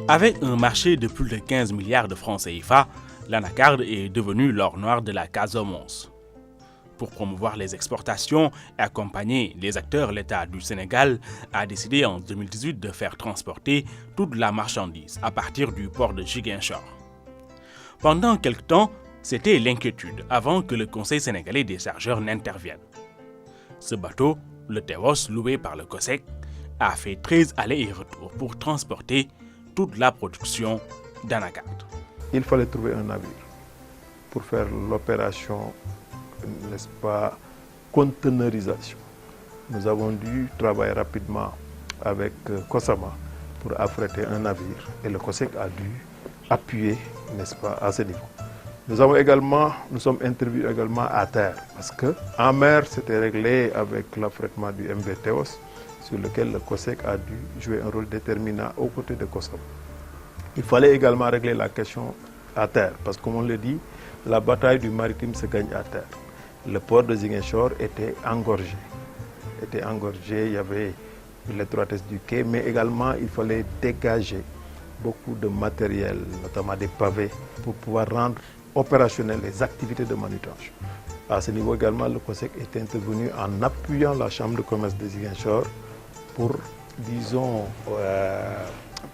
Avec un marché de plus de 15 milliards de francs CFA, l'anacarde est devenue l'or noir de la Casamance. Pour promouvoir les exportations et accompagner les acteurs, l'État du Sénégal a décidé en 2018 de faire transporter toute la marchandise à partir du port de Ziguinchor. Pendant quelque temps, c'était l'inquiétude avant que le Conseil sénégalais des chargeurs n'intervienne. Ce bateau, le Théos, loué par le COSEC, a fait 13 allers et retours pour transporter toute la production d'anacarde. Il fallait trouver un navire pour faire l'opération, n'est-ce pas, conteneurisation. Nous avons dû travailler rapidement avec Kosama pour affréter un navire et le COSEC a dû appuyer, n'est-ce pas, à ce niveau. Nous sommes intervenus également à terre parce qu'en mer, c'était réglé avec l'affrètement du MV Théos sur lequel le COSEC a dû jouer un rôle déterminant aux côtés de Kosama. Il fallait également régler la question à terre parce que, comme on le dit, la bataille du maritime se gagne à terre. Le port de Ziguinchor était engorgé. Il y avait l'étroitesse du quai, mais également il fallait dégager beaucoup de matériel, notamment des pavés, pour pouvoir rendre opérationnelles les activités de manutention. À ce niveau également, le COSEC est intervenu en appuyant la Chambre de commerce de Ziguinchor pour,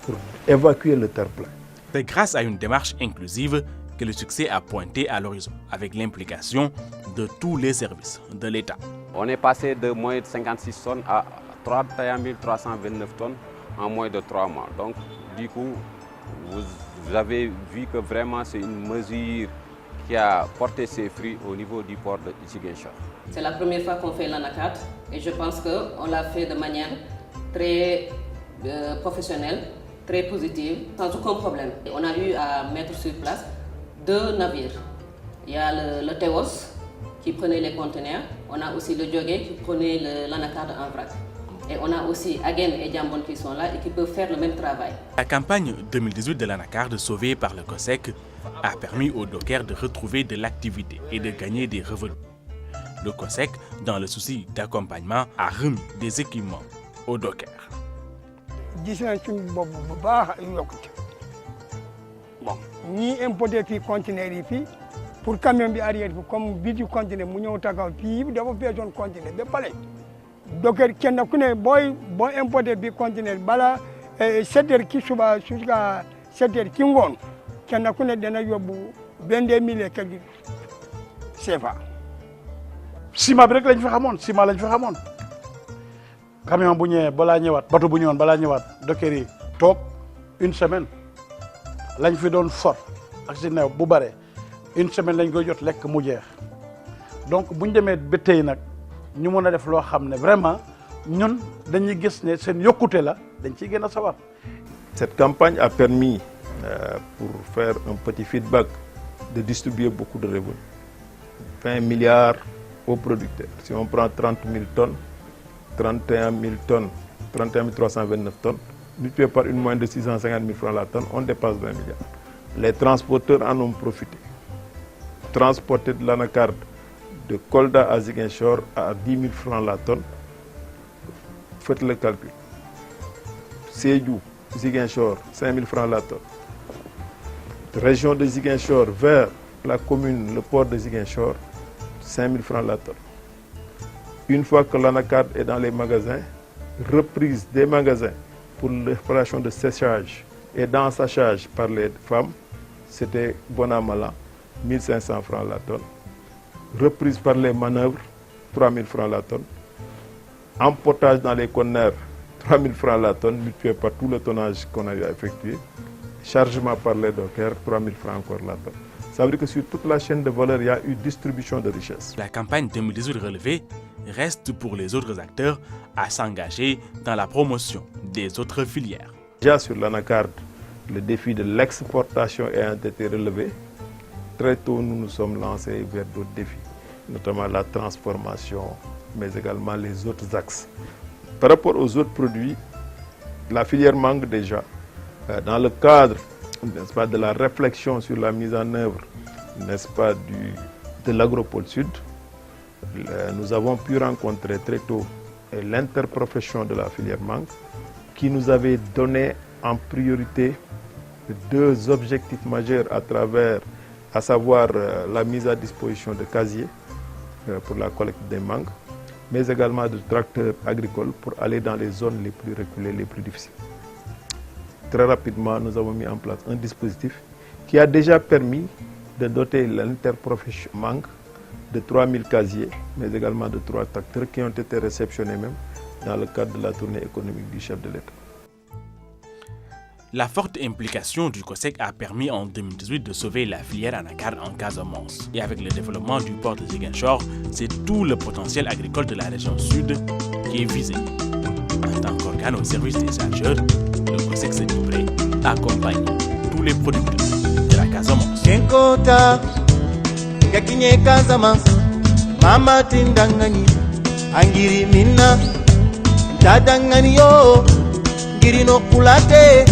pour évacuer le terre-plein. C'est grâce à une démarche inclusive que le succès a pointé à l'horizon, avec l'implication de tous les services de l'État. On est passé de moins de 56 tonnes à 31 329 tonnes en moins de 3 mois. Donc, du coup, vous avez vu que vraiment c'est une mesure qui a porté ses fruits au niveau du port de Ziguinchor. C'est la première fois qu'on fait l'anacarde et je pense qu'on l'a fait de manière très professionnelle, très positive, sans aucun problème. On a eu à mettre sur place 2 navires. Il y a le Théos qui prenait les conteneurs, on a aussi le Djogé qui prenait l'anacarde en vrac. Et on a aussi Agen et Djambon qui sont là et qui peuvent faire le même travail. La campagne 2018 de l'anacarde sauvée par le COSEC a permis aux dockers de retrouver de l'activité et de gagner des revenus. Le COSEC, dans le souci d'accompagnement, a remis des équipements aux dockers. Bon, ni importer fi conteneur fi pour camion bi arrière comme bidu conteneur mu ñew tagaw fi dafa besoin conteneur be palay docker kenn ku ne boy importer bi conteneur bala 7 heures ki suba jusqu'à 7 heures ki ngon kenn ku ne dana yobbu 22000 et quelque CFA. Ciment bi rek lañ fi xamone camion bu ñëwee balaa ñëwaat bateau bu ñëwoon balaa ñëwaat docker yi toog une semaine lañ fi doon for ak si new bu bare une semaine lañ koy jot lekk mu jeex donc bu ñu demee ba tey nag ñu mën a def loo xam ne vraiment ñun dañuy gis ne seen yokkute la dañ ciy gën a sawar. Cette campagne a permis, pour faire un petit feedback, de distribuer beaucoup de revenus. 20 milliards aux producteurs. Si on prend 30 000 tonnes, 31 000 tonnes, 31 329 tonnes, multiplié par une moyenne de 650 000 francs la tonne, on dépasse 20 milliards. Les transporteurs en ont profité. Transporter de l'anacarde de Kolda à Ziguinchor à 10 000 francs la tonne, faites le calcul. Sédhiou, Ziguinchor, 5 000 francs la tonne. Région de Ziguinchor vers la commune, le port de Ziguinchor, 5 000 francs la tonne. Une fois que l'anacarde est dans les magasins, reprise des magasins pour l'opération de séchage et d'ensachage par les femmes, c'était bon à mal 1 500 francs la tonne. Reprise par les manœuvres, 3 000 francs la tonne. Emportage dans les conteneurs, 3 000 francs la tonne, multiplié par tout le tonnage qu'on a eu à effectuer. Chargement par les dockers, 3 000 francs encore la tonne. Ça veut dire que sur toute la chaîne de valeur, il y a eu distribution de richesses. La campagne 2018 relevée reste pour les autres acteurs à s'engager dans la promotion des autres filières. Déjà sur l'anacarde, le défi de l'exportation ayant été relevé, très tôt nous nous sommes lancés vers d'autres défis, notamment la transformation, mais également les autres axes. Par rapport aux autres produits, la filière mangue déjà, dans le cadre, n'est-ce pas, de la réflexion sur la mise en œuvre, n'est-ce pas, de l'agropole sud, nous avons pu rencontrer très tôt l'interprofession de la filière mangue qui nous avait donné en priorité 2 objectifs majeurs à savoir la mise à disposition de casiers pour la collecte des mangues, mais également de tracteurs agricoles pour aller dans les zones les plus reculées, les plus difficiles. Très rapidement, nous avons mis en place un dispositif qui a déjà permis de doter l'interprofession mangue de 3000 casiers, mais également de 3 tracteurs qui ont été réceptionnés même dans le cadre de la tournée économique du chef de l'État. La forte implication du COSEC a permis en 2018 de sauver la filière anacarde en Casamance. Et avec le développement du port de Ziguinchor, c'est tout le potentiel agricole de la région sud qui est visé. En tant qu'organe au service des chercheurs, le COSEC s'est dit prêt à accompagner tous les producteurs de la Casamance. Kenkota, kakinye Casamance, mama tindangani, angiri minna, tadangani yo, ngiri no kulate.